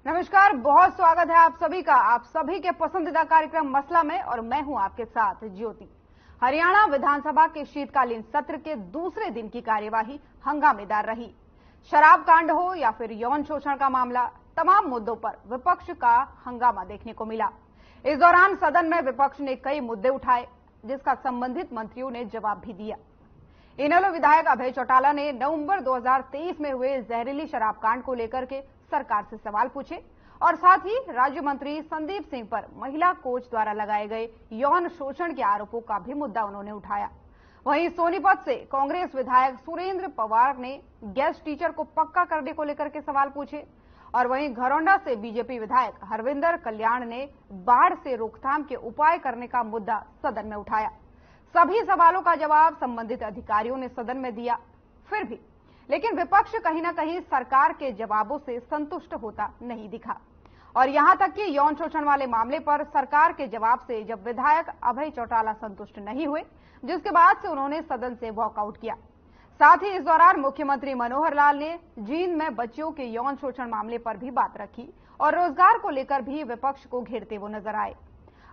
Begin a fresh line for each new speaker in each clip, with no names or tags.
नमस्कार, बहुत स्वागत है आप सभी का आप सभी के पसंदीदा कार्यक्रम मसला में, और मैं हूं आपके साथ ज्योति। हरियाणा विधानसभा के शीतकालीन सत्र के दूसरे दिन की कार्यवाही हंगामेदार रही। शराब कांड हो या फिर यौन शोषण का मामला, तमाम मुद्दों पर विपक्ष का हंगामा देखने को मिला। इस दौरान सदन में विपक्ष ने कई मुद्दे उठाए, जिसका संबंधित मंत्रियों ने जवाब भी दिया। इनेलो विधायक अभय चौटाला ने नवंबर 2023 में हुए जहरीली शराब कांड को लेकर के सरकार से सवाल पूछे, और साथ ही राज्य मंत्री संदीप सिंह पर महिला कोच द्वारा लगाए गए यौन शोषण के आरोपों का भी मुद्दा उन्होंने उठाया। वहीं सोनीपत से कांग्रेस विधायक सुरेंद्र पवार ने गेस्ट टीचर को पक्का करने को लेकर के सवाल पूछे, और वहीं घरौंडा से बीजेपी विधायक हरविंदर कल्याण ने बाढ़ से रोकथाम के उपाय करने का मुद्दा सदन में उठाया। सभी सवालों का जवाब संबंधित अधिकारियों ने सदन में दिया। फिर भी लेकिन विपक्ष कहीं ना कहीं सरकार के जवाबों से संतुष्ट होता नहीं दिखा, और यहां तक कि यौन शोषण वाले मामले पर सरकार के जवाब से जब विधायक अभय चौटाला संतुष्ट नहीं हुए, जिसके बाद से उन्होंने सदन से वॉकआउट किया। साथ ही इस दौरान मुख्यमंत्री मनोहर लाल ने जींद में बच्चियों के यौन शोषण मामले पर भी बात रखी, और रोजगार को लेकर भी विपक्ष को घेरते हुए नजर आए।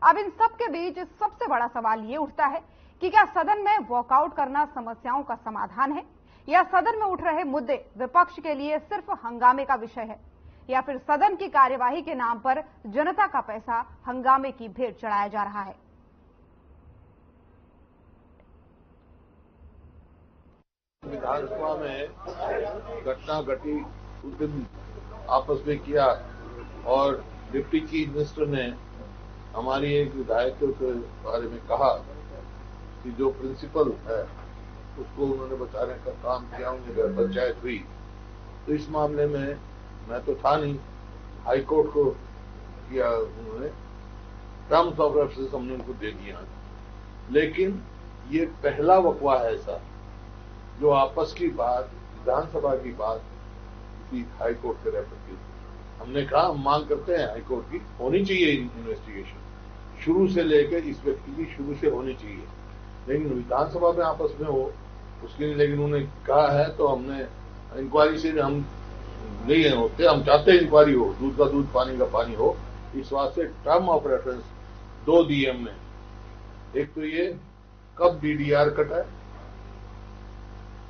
अब इन सब के बीच सबसे बड़ा सवाल ये उठता है कि क्या सदन में वॉकआउट करना समस्याओं का समाधान है, या सदन में उठ रहे मुद्दे विपक्ष के लिए सिर्फ हंगामे का विषय है, या फिर सदन की कार्यवाही के नाम पर जनता का पैसा हंगामे की भेंट चढ़ाया जा रहा है।
विधानसभा में घटना घटी उस दिन आपस में किया, और डिप्टी चीफ मिनिस्टर ने हमारी एक विधायक के बारे में कहा कि जो प्रिंसिपल है उसको उन्होंने बचाने का काम किया, उनके घर पंचायत हुई। तो इस मामले में मैं तो था नहीं, हाई कोर्ट को किया उन्होंने, टर्म्स ऑफ रेफरेंस हमने उनको दे दिया। लेकिन ये पहला वकवा है ऐसा जो आपस की बात, विधानसभा की बात किसी हाई कोर्ट के रेफर की। हमने कहा हम मांग करते हैं हाई कोर्ट की होनी चाहिए इन्वेस्टिगेशन, शुरू से लेकर इस व्यक्ति की शुरू से होनी चाहिए, लेकिन विधानसभा में आपस में हो उसके लिए। लेकिन उन्होंने कहा है तो हमने इंक्वायरी से हम नहीं होते, हम चाहते हैं इंक्वायरी हो, दूध का दूध पानी का पानी हो। इस वास्ते टर्म ऑफ रेफरेंस 2 दिए हमने। एक तो ये कब डीडीआर कटा है,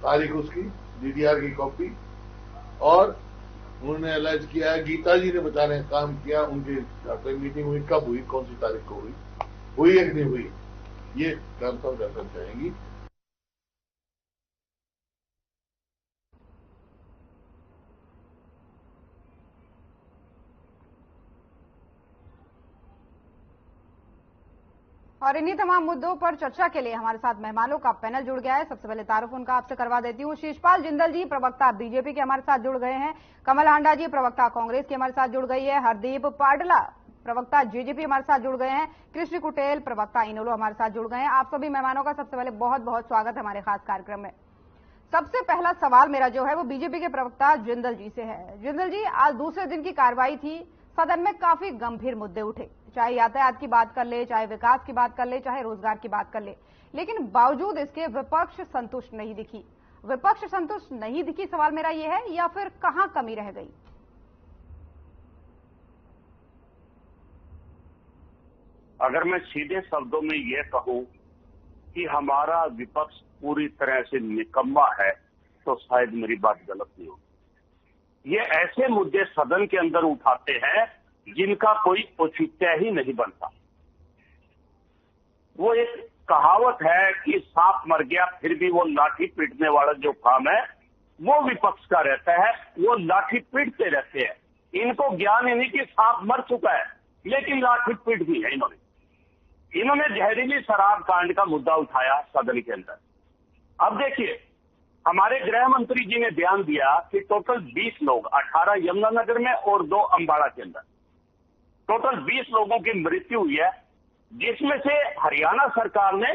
तारीख उसकी, डीडीआर की कॉपी, और उन्होंने एलाइज किया है गीता जी ने बचाने का काम किया, उनके घर पे मीटिंग हुई, कब हुई, कौन सी तारीख को हुई या नहीं हुई, ये टर्म्स ऑफ रेफरेंस जाएंगी।
और इन्हीं तमाम मुद्दों पर चर्चा के लिए हमारे साथ मेहमानों का पैनल जुड़ गया है। सबसे पहले तारुफ उनका आपसे करवा देती हूँ। शीशपाल जिंदल जी प्रवक्ता बीजेपी के हमारे साथ जुड़ गए हैं। कमल हांडा जी प्रवक्ता कांग्रेस के हमारे साथ जुड़ गई है। हरदीप पाडला प्रवक्ता जेजेपी हमारे साथ जुड़ गए हैं। कृष्ण कुटेल प्रवक्ता इनेलो हमारे साथ जुड़ गए हैं। आप सभी मेहमानों का सबसे पहले बहुत बहुत स्वागत है हमारे खास कार्यक्रम में। सबसे पहला सवाल मेरा जो है वो बीजेपी के प्रवक्ता जिंदल जी से है। जिंदल जी, आज दूसरे दिन की कार्रवाई थी, सदन में काफी गंभीर मुद्दे उठे, चाहे यातायात की बात कर ले, चाहे विकास की बात कर ले, चाहे रोजगार की बात कर ले, लेकिन बावजूद इसके विपक्ष संतुष्ट नहीं दिखी। विपक्ष संतुष्ट नहीं दिखी, सवाल मेरा यह है, या फिर कहां कमी रह गई?
अगर मैं सीधे शब्दों में यह कहूं कि हमारा विपक्ष पूरी तरह से निकम्मा है, तो शायद मेरी बात गलत नहीं होगी। ये ऐसे मुद्दे सदन के अंदर उठाते हैं जिनका कोई औचित्य ही नहीं बनता। वो एक कहावत है कि सांप मर गया फिर भी वो लाठी पीटने वाला जो काम है वो विपक्ष का रहता है, वो लाठी पीटते रहते हैं। इनको ज्ञान ही नहीं कि सांप मर चुका है, लेकिन लाठी पीट दी है इन्होंने जहरीली शराब कांड का मुद्दा उठाया सदन के अंदर। अब देखिए, हमारे गृह मंत्री जी ने बयान दिया कि टोटल 20 लोग, 18 यमुनानगर में और 2 अंबाला के अंदर, टोटल 20 लोगों की मृत्यु हुई है, जिसमें से हरियाणा सरकार ने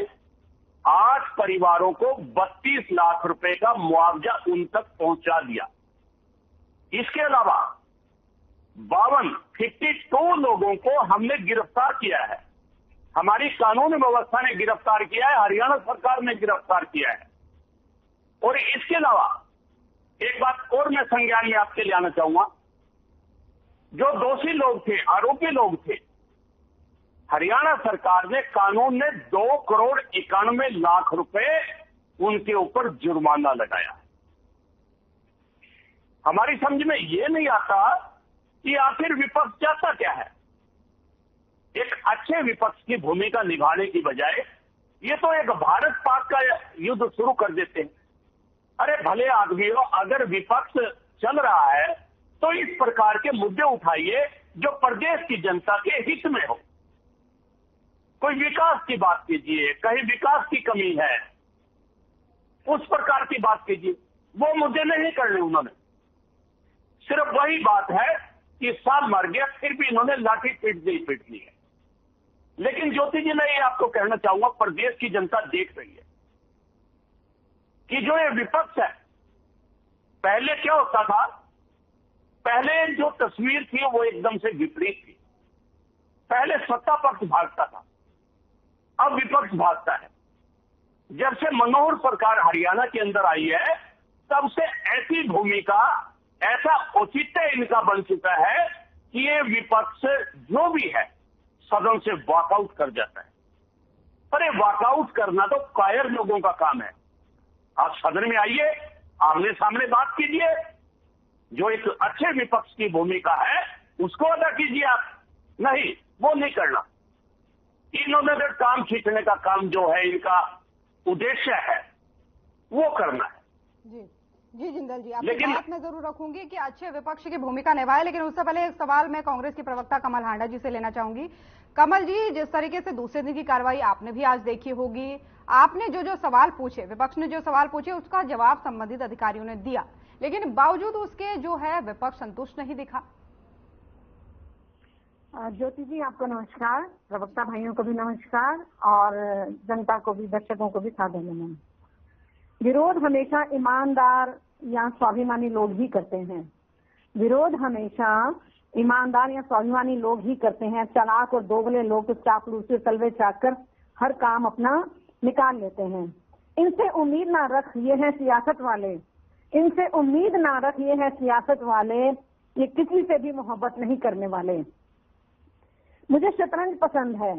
8 परिवारों को 32 लाख रुपए का मुआवजा उन तक पहुंचा दिया। इसके अलावा 52 लोगों को हमने गिरफ्तार किया है, हमारी कानून व्यवस्था ने गिरफ्तार किया है, हरियाणा सरकार ने गिरफ्तार किया है। और इसके अलावा एक बात और मैं संज्ञान में आपके लिए आना चाहूंगा, जो दोषी लोग थे, आरोपी लोग थे, हरियाणा सरकार ने, कानून ने 2,91,00,000 रुपए उनके ऊपर जुर्माना लगाया। हमारी समझ में ये नहीं आता कि आखिर विपक्ष चाहता क्या है। एक अच्छे विपक्ष की भूमिका निभाने की बजाय ये तो एक भारत पाक का युद्ध शुरू कर देते हैं। अरे भले आदमियों, अगर विपक्ष चल रहा है तो इस प्रकार के मुद्दे उठाइए जो प्रदेश की जनता के हित में हो। कोई विकास की बात कीजिए, कहीं विकास की कमी है, उस प्रकार की बात कीजिए। वो मुद्दे नहीं करने उन्होंने। सिर्फ वही बात है कि साल मर गया, फिर भी इन्होंने लाठी पीट दी है। लेकिन ज्योति जी, मैं ये आपको कहना चाहूंगा, प्रदेश की जनता देख रही है कि जो ये विपक्ष है, पहले क्या होता था, पहले जो तस्वीर थी वो एकदम से विपरीत थी। पहले सत्ता पक्ष भागता था, अब विपक्ष भागता है। जब से मनोहर सरकार हरियाणा के अंदर आई है, तब से ऐसी भूमिका, ऐसा औचित्य इनका बन चुका है कि ये विपक्ष जो भी है सदन से वॉकआउट कर जाता है। पर ये वॉकआउट करना तो कायर लोगों का काम है। आप सदन में आइए, आमने सामने बात कीजिए, जो एक अच्छे विपक्ष की भूमिका है उसको अदा कीजिए आप। नहीं, वो नहीं करना। इन्होंने तो काम खींचने का काम जो है, इनका उद्देश्य है, वो करना है।
जी जिंदल जी, आपकी बात मैं जरूर रखूंगी कि अच्छे विपक्ष की भूमिका निभाए, लेकिन उससे पहले एक सवाल मैं कांग्रेस की प्रवक्ता कमल हांडा जी से लेना चाहूंगी। कमल जी, जिस तरीके से दूसरे दिन की कार्रवाई आपने भी आज देखी होगी, आपने जो सवाल पूछे, विपक्ष ने जो सवाल पूछे उसका जवाब संबंधित अधिकारियों ने दिया, लेकिन बावजूद उसके जो है विपक्ष संतुष्ट नहीं दिखा।
ज्योति जी, आपको नमस्कार, प्रवक्ता भाइयों को भी नमस्कार और जनता को भी, दर्शकों को भी सादर नमन। विरोध हमेशा ईमानदार या स्वाभिमानी लोग ही करते हैं। विरोध हमेशा ईमानदार या स्वाभिमानी लोग ही करते हैं। चालाक और दोगले लोग तो चापलूसी तलवे चाकर हर काम अपना निकाल लेते हैं। इनसे उम्मीद ना रख, ये है सियासत वाले। इनसे उम्मीद ना रख, ये है सियासत वाले। ये किसी से भी मोहब्बत नहीं करने वाले। मुझे शतरंज पसंद है,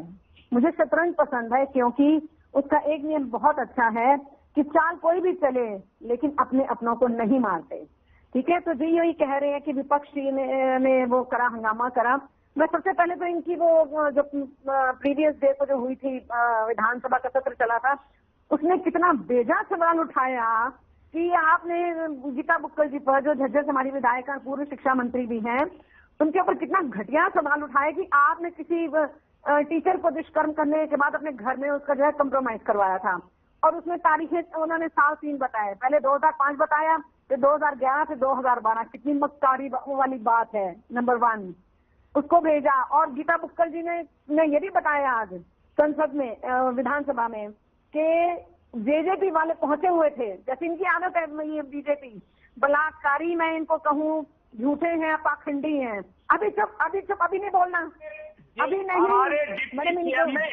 मुझे शतरंज पसंद है क्योंकि उसका एक नियम बहुत अच्छा है कि चाल कोई भी चले लेकिन अपने अपनों को नहीं मारते। ठीक है, तो जी यही कह रहे हैं कि विपक्ष ने वो करा, हंगामा करा। मैं सबसे पहले तो इनकी वो जो प्रीवियस डे को जो हुई थी विधानसभा का सत्र चला था, उसने कितना बेजा सवाल उठाया कि आपने गीता बुक्कल जी पर, जो झज्जर से हमारी विधायक पूर्व शिक्षा मंत्री भी हैं, उनके ऊपर कितना घटिया सवाल उठाया कि आपने किसी टीचर को दुष्कर्म करने के बाद अपने घर में उसका जो है कंप्रोमाइज करवाया था। और उसमें तारीखें उन्होंने साल 3 बताए, पहले 2005 बताया, फिर 2011 से 2012। कितनी मक्कारी वाली बात है। नंबर 1 उसको भेजा। और गीता बुक्कल जी ने ये भी बताया आज संसद में, विधानसभा में, कि जेजेपी वाले पहुंचे हुए थे। जैसे इनकी आदत है, ये बीजेपी बलात्कारी, मैं इनको कहूँ झूठे हैं, पाखंडी हैं। अभी चुप, अभी नहीं बोलना, अभी नहीं।
मैंने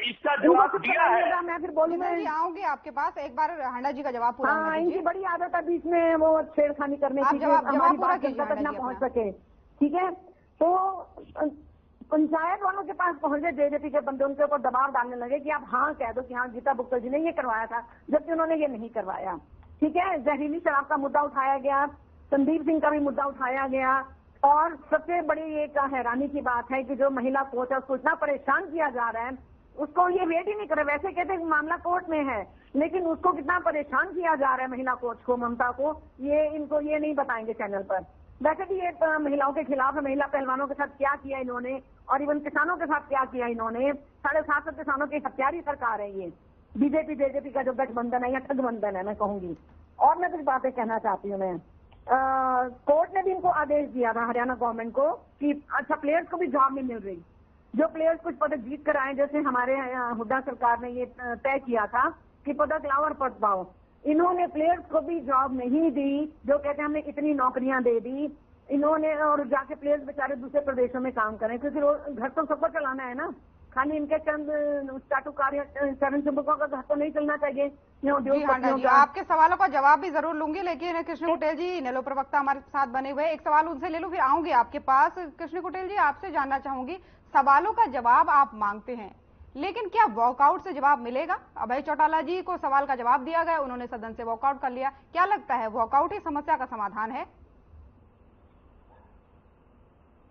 इसका जवाब दिया है।
मैं फिर बोलूंगा,
आऊंगी आपके पास। एक बार हांडा जी का जवाब पूरा।
हाँ, इनकी बड़ी आदत है बीच में वो छेड़खानी करने की, हमारी बात जनता तक ना पहुंच सके। ठीक है, तो पंचायत वालों के पास पहुंचे जेजेपी के बंदे, उनके ऊपर दबाव डालने लगे कि आप हाँ कह दो कि हाँ गीता बुक्कल जी ने ये करवाया था, जबकि उन्होंने ये नहीं करवाया। ठीक है, जहरीली शराब का मुद्दा उठाया गया, संदीप सिंह का भी मुद्दा उठाया गया। और सबसे बड़ी एक हैरानी की बात है कि जो महिला कोच है उसको इतना परेशान किया जा रहा है, उसको ये वेट ही नहीं कर रहे। वैसे कहते हैं मामला कोर्ट में है, लेकिन उसको कितना परेशान किया जा रहा है महिला कोच को, ममता को, ये इनको ये नहीं बताएंगे चैनल पर। वैसे भी ये महिलाओं के खिलाफ है। महिला पहलवानों के साथ क्या किया इन्होंने, और इवन किसानों के साथ क्या किया इन्होंने। 750 किसानों की हत्यारी सरकार है ये बीजेपी जेजेपी का जो गठबंधन है या ठगबंधन है, मैं कहूंगी। और मैं कुछ बातें कहना चाहती हूँ। मैं कोर्ट ने भी इनको आदेश दिया था, हरियाणा गवर्नमेंट को, कि अच्छा प्लेयर्स को भी जॉब नहीं मिल रही। जो प्लेयर्स कुछ पदक जीत कर आए, जैसे हमारे हुड्डा सरकार ने ये तय किया था कि पदक लाओ और पद पाओ, इन्होंने प्लेयर्स को भी जॉब नहीं दी। जो कहते हैं हमने इतनी नौकरियां दे दी इन्होंने, और जाके प्लेयर्स बेचारे दूसरे प्रदेशों में काम करें, क्योंकि घर तो सबको चलाना है ना। खाली इनके चंद चाटुकार्य चरण चुंबकों का घर तो नहीं चलना चाहिए।
जी हाँ जी, आपके सवालों का जवाब भी जरूर लूंगी, लेकिन कृष्ण कुटेल जी नेलो प्रवक्ता हमारे साथ बने हुए, एक सवाल उनसे ले लूं फिर आऊंगी आपके पास। कृष्ण कुटेल जी, आपसे जानना चाहूंगी, सवालों का जवाब आप मांगते हैं, लेकिन क्या वॉकआउट से जवाब मिलेगा? अभय चौटाला जी को सवाल का जवाब दिया गया, उन्होंने सदन से वॉकआउट कर लिया। क्या लगता है वॉकआउट ही समस्या का समाधान है?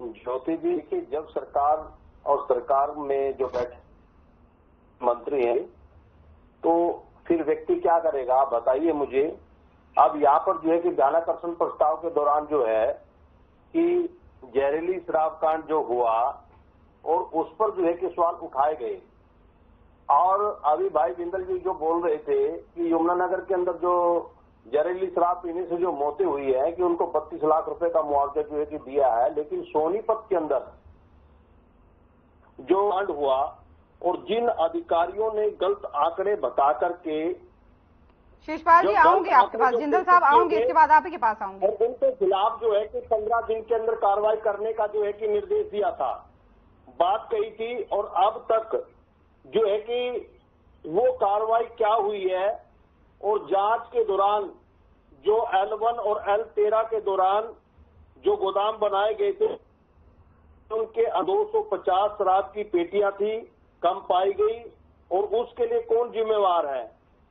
ज्योति जी, की जब सरकार और सरकार में जो बैठे मंत्री हैं, तो फिर व्यक्ति क्या करेगा, आप बताइए मुझे। अब यहाँ पर जो है कि ध्यानाकर्षण प्रस्ताव के दौरान जो है कि जहरीली शराब कांड जो हुआ और उस पर जो है कि सवाल उठाए गए, और अभी भाई बिंदल जी जो बोल रहे थे कि यमुनानगर के अंदर जो जहरीली शराब पीने से जो मौतें हुई है कि उनको 32 लाख रुपए का मुआवजा जो है कि दिया है, लेकिन सोनीपत के अंदर जो कांड हुआ और जिन अधिकारियों ने गलत आंकड़े बता करके,
शिषपाल जी आऊंगी आपके पास, जिंदल साहब आऊंगी, इसके बाद आप ही के पास आऊंगी,
और उनके खिलाफ जो है कि 15 दिन के अंदर कार्रवाई करने का जो है कि निर्देश दिया था, बात कही थी, और अब तक जो है कि वो कार्रवाई क्या हुई है, और जांच के दौरान जो L1 और L13 के दौरान जो गोदाम बनाए गए थे उनके 250 शराब की पेटियां थी, कम पाई गई, और उसके लिए कौन जिम्मेवार है,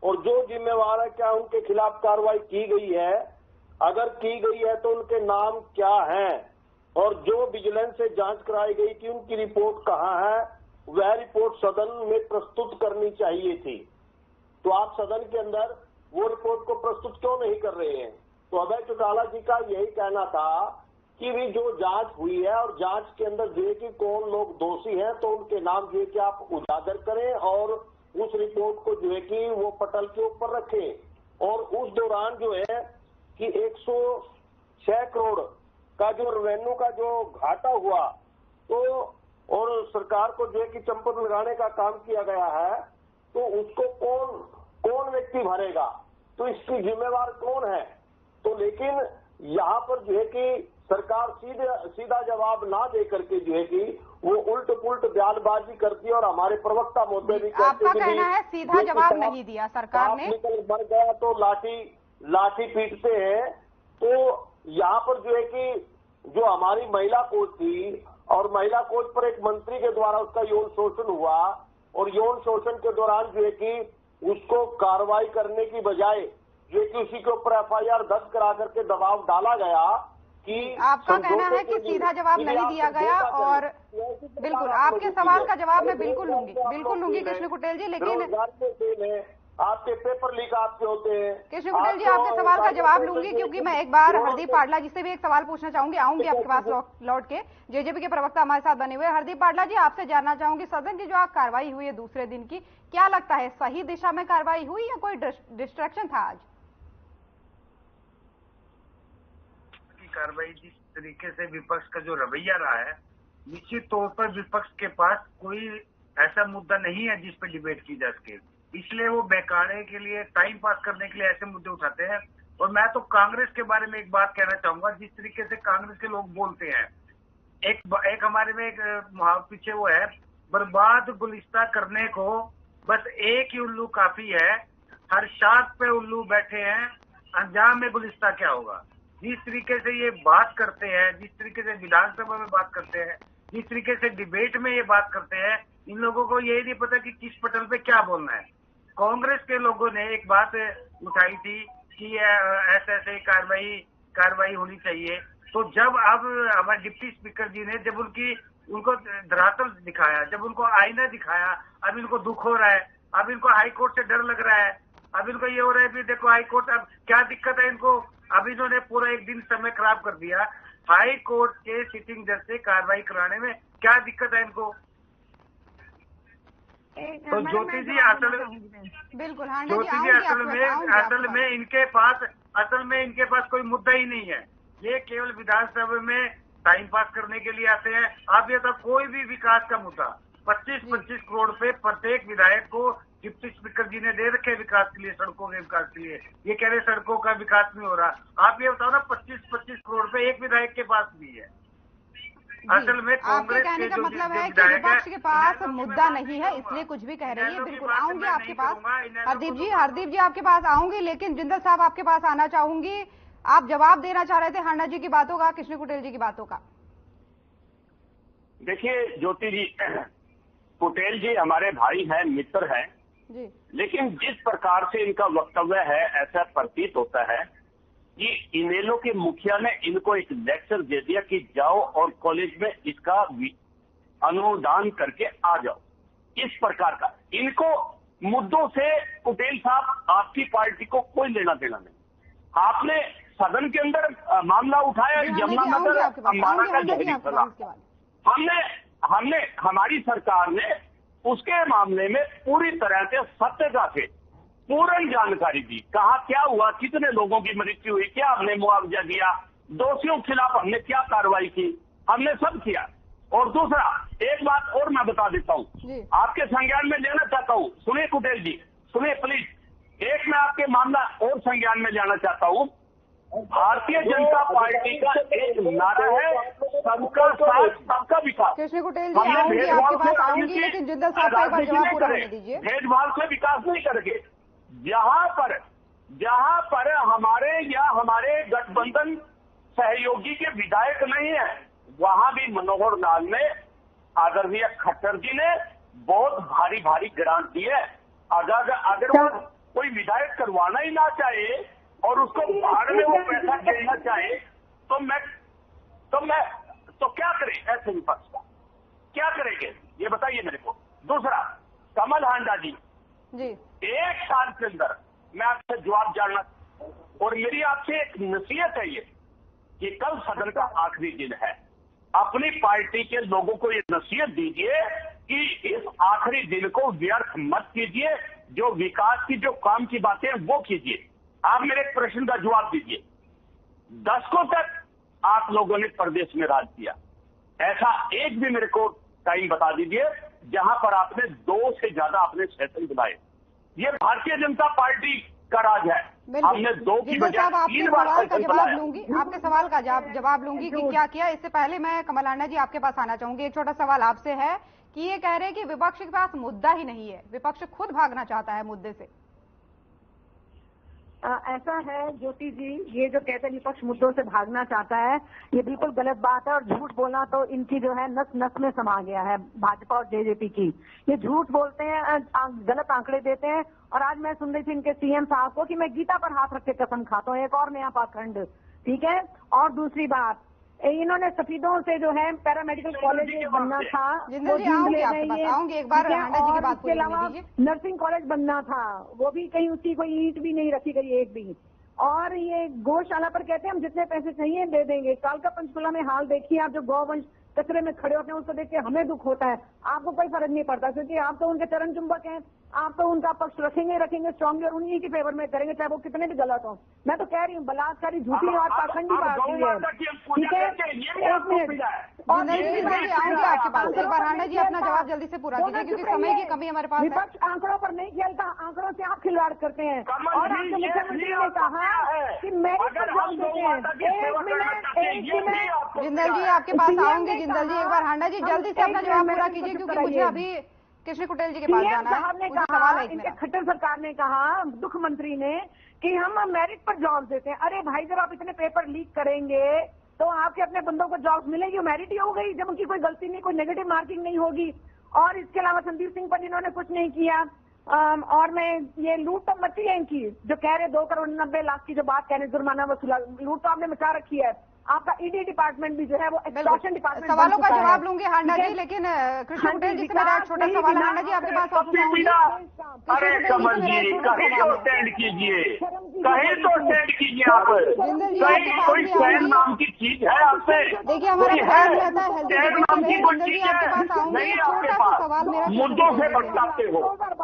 और जो जिम्मेवार है क्या उनके खिलाफ कार्रवाई की गई है, अगर की गई है तो उनके नाम क्या हैं, और जो विजिलेंस से जांच कराई गई थी उनकी रिपोर्ट कहां है, वह रिपोर्ट सदन में प्रस्तुत करनी चाहिए थी। तो आप सदन के अंदर वो रिपोर्ट को प्रस्तुत क्यों नहीं कर रहे हैं? तो अभय चौटाला जी का यही कहना था कि भी जो जांच हुई है और जांच के अंदर जो है कि कौन लोग दोषी हैं, तो उनके नाम जो है कि आप उजागर करें और उस रिपोर्ट को जो है कि वो पटल के ऊपर रखें। और उस दौरान जो है कि 106 करोड़ का जो रेवेन्यू का जो घाटा हुआ, तो और सरकार को जो है कि चंपत लगाने का काम किया गया है, तो उसको कौन व्यक्ति भरेगा, तो इसकी जिम्मेवार कौन है? तो लेकिन यहाँ पर जो है कि सरकार सीधा जवाब ना दे करके जो है कि वो उल्ट पुल्ट बयानबाजी करती है, और हमारे प्रवक्ता महोदय भी
आपका कहना है सीधा जवाब नहीं दिया सरकार ने,
निकल मर गया तो लाठी पीटते हैं। तो यहाँ पर जो है कि जो हमारी महिला कोच थी, और महिला कोच पर एक मंत्री के द्वारा उसका यौन शोषण हुआ, और यौन शोषण के दौरान जो है कि उसको कार्रवाई करने की बजाय जो है कि उसी के ऊपर FIR दर्ज करा करके दबाव डाला गया कि
आपका कहना है कि सीधा जवाब नहीं दिया गया। और बिल्कुल आपके सवाल का जवाब मैं बिल्कुल लूंगी कृष्ण कुटेल जी, लेकिन
आपके पेपर लीक आपके होते हैं।
कृष्ण कुटेल जी आपके सवाल का जवाब लूंगी, क्योंकि मैं एक बार हरदीप पाटला जी से भी एक सवाल पूछना चाहूंगी, आऊंगी आपके पास लौट के। जेजेपी के प्रवक्ता हमारे साथ बने हुए हरदीप पाटला जी, आपसे जानना चाहूंगी, सदन की जो आज कार्रवाई हुई है दूसरे दिन की, क्या लगता है सही दिशा में कार्रवाई हुई या कोई डिस्ट्रैक्शन था आज?
कार्रवाई जिस तरीके से विपक्ष का जो रवैया रहा है, निश्चित तौर पर विपक्ष के पास कोई ऐसा मुद्दा नहीं है जिस पर डिबेट की जा सके, इसलिए वो बहकाने के लिए, टाइम पास करने के लिए ऐसे मुद्दे उठाते हैं। और मैं तो कांग्रेस के बारे में एक बात कहना चाहूंगा, जिस तरीके से कांग्रेस के लोग बोलते हैं, एक हमारे में एक मुहावरा पीछे वो है, बर्बाद गुलिस्ता करने को बस एक ही उल्लू काफी है, हर शाख पे उल्लू बैठे हैं, अंजाम में गुलिस्ता क्या होगा। जिस तरीके से ये बात करते हैं, जिस तरीके से विधानसभा में बात करते हैं, जिस तरीके से डिबेट में ये बात करते हैं, इन लोगों को यही नहीं पता कि किस पटल पे क्या बोलना है। कांग्रेस के लोगों ने एक बात उठाई थी कि ऐसे कार्रवाई होनी चाहिए, तो जब अब हमारे डिप्टी स्पीकर जी ने जब उनको धरातल दिखाया, जब उनको आईना दिखाया, अब इनको दुख हो रहा है, अब इनको हाई कोर्ट से डर लग रहा है, अब इनको ये हो रहा है कि देखो हाई कोर्ट, अब क्या दिक्कत है इनको, अब इन्होंने पूरा एक दिन समय खराब कर दिया। हाई कोर्ट के सिटिंग जज से कार्रवाई कराने में क्या दिक्कत है इनको? तो ज्योति जी
बिल्कुल
असल में इनके पास कोई मुद्दा ही नहीं है, ये केवल विधानसभा में टाइम पास करने के लिए आते हैं। आप ये तो कोई भी विकास का मुद्दा 25-25 करोड़ पे प्रत्येक विधायक को डिप्टी स्पीकर जी ने दे रखे विकास के लिए, सड़कों के विकास के लिए, ये कह रहे सड़कों का विकास नहीं हो रहा। आप ये बताओ ना, 25-25 करोड़ पे एक विधायक के पास भी है। असल में
आपके
कांग्रेस
कहने
के
का
जो
मतलब है कि
विधायक
विपक्ष के
हैं,
पास
इन्हें
मुद्दा
मैं
नहीं है,
नहीं
इसलिए कुछ भी कह रही है।
इन्हें
बिल्कुल
की बात
आऊंगी
मैं
आपके
नहीं
पास।
करूंगा, इन्हें
हरदीप जी आपके पास आऊंगी, लेकिन जिंदल साहब आपके पास आना चाहूंगी। आप जवाब देना चाह रहे थे हांडा जी की बातों का, कृष्ण कुटेल जी की बातों का।
देखिए ज्योति जी, कुटेल जी हमारे भाई हैं, मित्र हैं,
जी
लेकिन जिस प्रकार से इनका वक्तव्य है ऐसा प्रतीत होता है कि इनेलो के मुखिया ने इनको एक लेक्चर दे दिया कि जाओ और कॉलेज में इसका अनुदान करके आ जाओ। इस प्रकार का इनको मुद्दों से कुटेल साहब आपकी पार्टी को कोई लेना देना नहीं। आपने सदन के अंदर मामला उठाया, यमुनानगर अम्बाला का जहरी फैला, हमने हमारी सरकार ने उसके मामले में पूरी तरह से सत्यता से पूर्ण जानकारी दी। कहा क्या हुआ, कितने लोगों की मृत्यु हुई, क्या हमने मुआवजा दिया, दोषियों के खिलाफ हमने क्या कार्रवाई की, हमने सब किया। और दूसरा एक बात और मैं बता देता हूं, आपके संज्ञान में लेना चाहता हूं, सुनिए कुटेल जी, सुनिए प्लीज। एक मैं आपके मामला और संज्ञान में लेना चाहता हूं। भारतीय जनता पार्टी का एक नारा है, सबका साथ सबका विकास।
कृष्ण कुटेल जी आऊंगी आपके पास आऊंगी, लेकिन जिंदल साहब का एक बार जवाब पूरा होने दीजिए।
भेदभाव से विकास नहीं करेंगे। जहां पर हमारे या हमारे गठबंधन सहयोगी के विधायक नहीं है, वहां भी मनोहर लाल ने, आदरणीय खट्टर जी ने बहुत भारी भारी ग्रांट दी है। अगर वो कोई विधायक करवाना ही ना चाहे और उसको भाड़ में वो पैसा देना चाहे तो क्या करे ऐसे विपक्ष का, क्या करेंगे ये बताइए मेरे को। दूसरा, कमल हांडा जी, एक साल के अंदर मैं आपसे जवाब जानना, और मेरी आपसे एक नसीहत है ये कि कल सदन का आखिरी दिन है, अपनी पार्टी के लोगों को ये नसीहत दीजिए कि इस आखिरी दिन को व्यर्थ मत कीजिए, जो विकास की जो काम की बातें हैं वो कीजिए। आप मेरे प्रश्न का जवाब दीजिए। दशकों तक आप लोगों ने प्रदेश में राज किया, ऐसा एक भी मेरे को टाइम बता दीजिए जहां पर आपने 2 से ज्यादा अपने सेशन बुलाए। ये भारतीय जनता पार्टी का राज है। हमने 2 की बजाय 3 बार सेशन बुलाया।
आपके सवाल का जवाब लूंगी कि क्या किया। इससे पहले मैं कमल हांडा जी आपके पास आना चाहूंगी। एक छोटा सवाल आपसे है कि ये कह रहे हैं कि विपक्ष के पास मुद्दा ही नहीं है, विपक्ष खुद भागना चाहता है मुद्दे से।
ऐसा है ज्योति जी, ये जो कहते हैं विपक्ष मुद्दों से भागना चाहता है, ये बिल्कुल गलत बात है। और झूठ बोलना तो इनकी जो है नस नस में समा गया है, भाजपा और जेजेपी की। ये झूठ बोलते हैं, गलत आंकड़े देते हैं। और आज मैं सुन रही थी इनके सीएम साहब को कि मैं गीता पर हाथ रख के कसम खाता हूँ, एक और नया पाखंड, ठीक है। और दूसरी बात, इन्होंने सफीदों से जो है पैरामेडिकल कॉलेज बनना था, वो और इसके अलावा नर्सिंग कॉलेज बनना था, वो भी कहीं उसकी कोई ईंट भी नहीं रखी गई एक भी। और ये गौशाला पर कहते हैं हम जितने पैसे चाहिए दे देंगे। काल का पंचकुला में हाल देखिए आप, जो गौवंश कचरे में खड़े होते हैं उसको देख के हमें दुख होता है। आपको कोई फर्क नहीं पड़ता क्योंकि आप तो उनके चरण चुंबक हैं, आप तो उनका पक्ष रखेंगे स्ट्रांगली और उन्हीं के फेवर में करेंगे, चाहे वो कितने भी गलत हो। मैं तो कह रही हूँ बलात्कारी झूठी और पाखंडी पार्टी है, ठीक है। एक मिनट
आऊंगी आपके पास, एक बार हांडा जी अपना जवाब जल्दी से पूरा कीजिए क्योंकि समय की कमी हमारे पास है।
विपक्ष आंकड़ों पर नहीं खेलता, आंकड़ों से आप खिलवाड़ करते हैं। और आपके मुख्यमंत्री ने कहा कि मेरिट पर जॉब देते हैं। एक मिनट
जिंदल जी आपके पास आऊंगी। जिंदल जी एक बार हांडा जी जल्दी से अपना जवाब पूरा कीजिए क्योंकि मुझे अभी कृष्ण कुटेल जी के पास जाना है।
ने कहा, इनके खट्टर सरकार ने कहा, मुख्य मंत्री ने, कि हम मेरिट पर जॉब देते हैं। अरे भाई जब आप इतने पेपर लीक करेंगे तो आपके अपने बंदों को जॉब मिलेगी, मेरिट ही हो गई जब उनकी कोई गलती नहीं, कोई नेगेटिव मार्किंग नहीं होगी। और इसके अलावा संदीप सिंह पर इन्होंने कुछ नहीं किया। और मैं ये लूट तो मची है इनकी, जो कह रहे 2 करोड़ 90 लाख की जो बात कह रहे जुर्माना वसूला, लूट तो आपने मचा रखी है। आपका ईडी डिपार्टमेंट भी जो है वो एक्सटॉर्शन डिपार्टमेंट।
सवालों का जवाब लूंगी हांडा जी, लेकिन कृष्ण कुटेल जी से मेरा एक छोटा सवाल है। हांडा जी आपके पास
अरे कमल जी कहीं तो स्टैंड कीजिए, कहीं तो स्टैंड कीजिए आप। कहीं कोई स्टैंड नाम की चीज है आपसे?
देखिए हमारा ख्याल रहता है
स्टैंड नाम की कोई चीज है नहीं आपके पास। मुद्दों से भटकाते हो,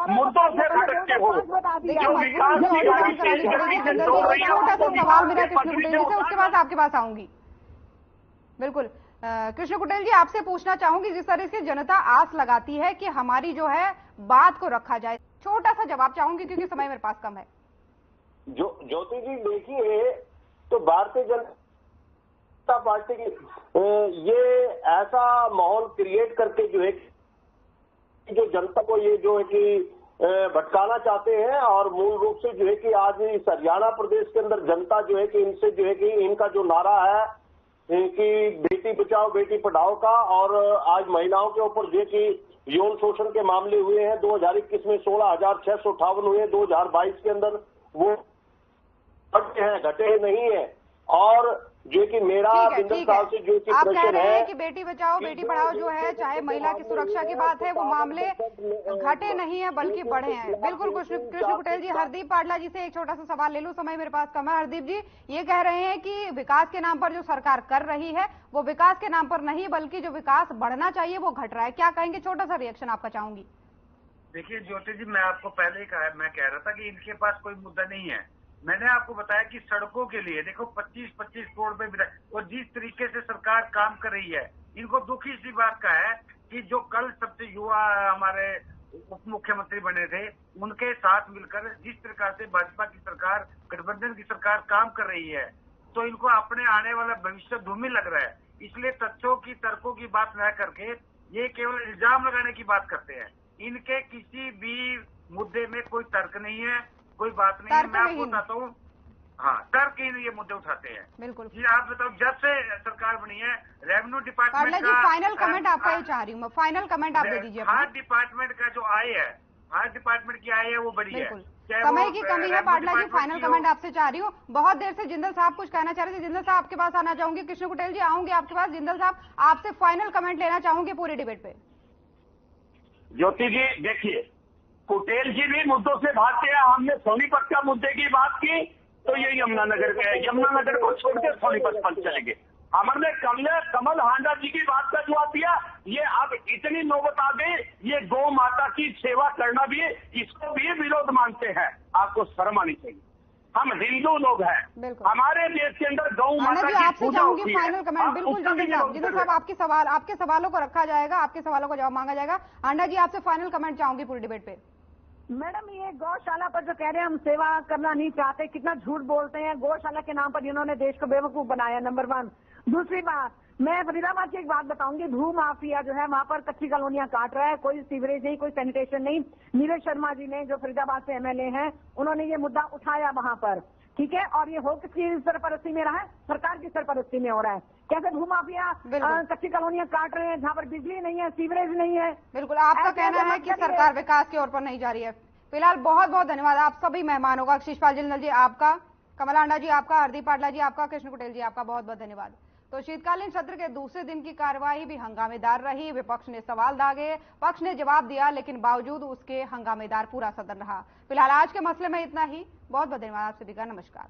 मुद्दों से भटकते हो। जो विकास की गाड़ी तेज गति से दौड़ रही है,
छोटा सा सवाल मेरा कृष्ण कुटेल जी से, उसके बाद आपके पास आऊंगी। बिल्कुल कृष्ण कुटेल जी आपसे पूछना चाहूंगी, जिस तरह से जनता आस लगाती है कि हमारी जो है बात को रखा जाए, छोटा सा जवाब चाहूंगी क्योंकि समय मेरे पास कम है।
ज्योति जी देखिए, तो भारतीय जनता जनता पार्टी ये ऐसा माहौल क्रिएट करके जो है जो जनता को ये जो है कि भटकाना चाहते हैं और मूल रूप से जो है कि आज इस हरियाणा प्रदेश के अंदर जनता जो है कि इनसे जो है कि इनका जो नारा है कि बेटी बचाओ बेटी पढ़ाओ का, और आज महिलाओं के ऊपर जो है कि यौन शोषण के मामले हुए हैं 2021 में 16,658 हुए, 2022 के अंदर वो घटे नहीं है। और जो कि मेरा बिंदल साहब से जो कि
आप कह
प्रश्न
रहे हैं
है
कि बेटी बचाओ बेटी पढ़ाओ जो है, चाहे महिला की सुरक्षा की बात है, वो मामले घटे नहीं है बल्कि बढ़े हैं। बिल्कुल कृष्ण कुटेल जी, हरदीप पाडला जी से एक छोटा सा सवाल ले लूं, समय मेरे पास कम है। हरदीप जी ये कह रहे हैं कि विकास के नाम पर जो सरकार कर रही है वो विकास के नाम पर नहीं बल्कि जो विकास बढ़ना चाहिए वो घट रहा है, क्या कहेंगे? छोटा सा रिएक्शन आपका चाहूंगी।
देखिए ज्योति जी, मैं आपको पहले ही मैं कह रहा था कि इनके पास कोई मुद्दा नहीं है। मैंने आपको बताया कि सड़कों के लिए देखो 25-25 करोड़ रुपए, और जिस तरीके से सरकार काम कर रही है, इनको दुखी सी बात का है कि जो कल सबसे युवा हमारे उप मुख्यमंत्री बने थे, उनके साथ मिलकर जिस प्रकार से भाजपा की सरकार, गठबंधन की सरकार काम कर रही है, तो इनको अपने आने वाला भविष्य धूमिल लग रहा है। इसलिए तथ्यों की, तर्कों की बात न करके ये केवल इल्जाम लगाने की बात करते हैं। इनके किसी भी मुद्दे में कोई तर्क नहीं है, कोई बात नहीं है। मैं आपको बताता हूँ, हाँ, तर्कहीन ये मुद्दे उठाते हैं।
बिल्कुल
जी आप बताओ, जब से सरकार बनी है रेवेन्यू डिपार्टमेंट
जी, फाइनल कमेंट आपका ही चाह रही हूँ मैं, फाइनल कमेंट आप दे दीजिए।
हर डिपार्टमेंट का जो आय है, हर डिपार्टमेंट की आय है वो बढ़ी है।
समय की कमी है पाडला जी, फाइनल कमेंट आपसे चाह रही हूँ। बहुत देर से जिंदल साहब कुछ कहना चाह रहे थे, जिंदल साहब आपके पास आना चाहूंगी। कृष्ण कुटेल जी आऊंगी आपके पास। जिंदल साहब आपसे फाइनल कमेंट लेना चाहूंगी पूरी डिबेट पे।
ज्योति जी देखिए, कुटेल जी भी मुद्दों से भागते हैं। हमने सोनीपत का मुद्दे की बात की तो ये यमुनानगर को छोड़कर सोनीपत पर चले गए। हमने कमल हांडा जी की बात का जवाब दिया। ये अब इतनी नौबत आ गई, ये गौ माता की सेवा करना भी, इसको भी विरोध मानते हैं। आपको शर्म आनी चाहिए। हम हिंदू लोग हैं, हमारे देश के अंदर गौ माता की पूजा होती है।
फाइनल कमेंट बिल्कुल जिंदल साहब, आपके सवालों को रखा जाएगा, आपके सवालों का जवाब मांगा जाएगा। हांडा जी आपसे फाइनल कमेंट चाहूंगी पूरी डिबेट पे।
मैडम ये गौशाला पर जो कह रहे हैं हम सेवा करना नहीं चाहते, कितना झूठ बोलते हैं। गौशाला के नाम पर इन्होंने देश को बेवकूफ बनाया, नंबर 1। दूसरी बात, मैं फरीदाबाद की एक बात बताऊंगी। भू माफिया जो है वहां पर कच्ची कॉलोनियां काट रहा है, कोई सीवरेज नहीं, कोई सैनिटेशन नहीं। नीरज शर्मा जी ने, जो फरीदाबाद से एमएलए हैं, उन्होंने ये मुद्दा उठाया वहां पर, ठीक है। और ये हो किसकी सरपरस्ती में रहा है? सरकार की सरपरस्ती में हो रहा है। कैसे भू माफिया कच्ची कॉलोनियां काट रहे हैं जहाँ पर बिजली नहीं है, सीवरेज नहीं है।
बिल्कुल आपका कहना है कि सरकार विकास की ओर पर नहीं जा रही है। फिलहाल बहुत बहुत धन्यवाद आप सभी मेहमानों का। शिषपाल जिंदल जी आपका, कमल हांडा जी आपका, हरदीप पाडला जी आपका, कृष्ण कुटेल जी आपका बहुत बहुत धन्यवाद। तो शीतकालीन सत्र के दूसरे दिन की कार्यवाही भी हंगामेदार रही। विपक्ष ने सवाल दागे, पक्ष ने जवाब दिया, लेकिन बावजूद उसके हंगामेदार पूरा सदन रहा। फिलहाल आज के मसले में इतना ही। बहुत बहुत धन्यवाद आप सभी का। नमस्कार।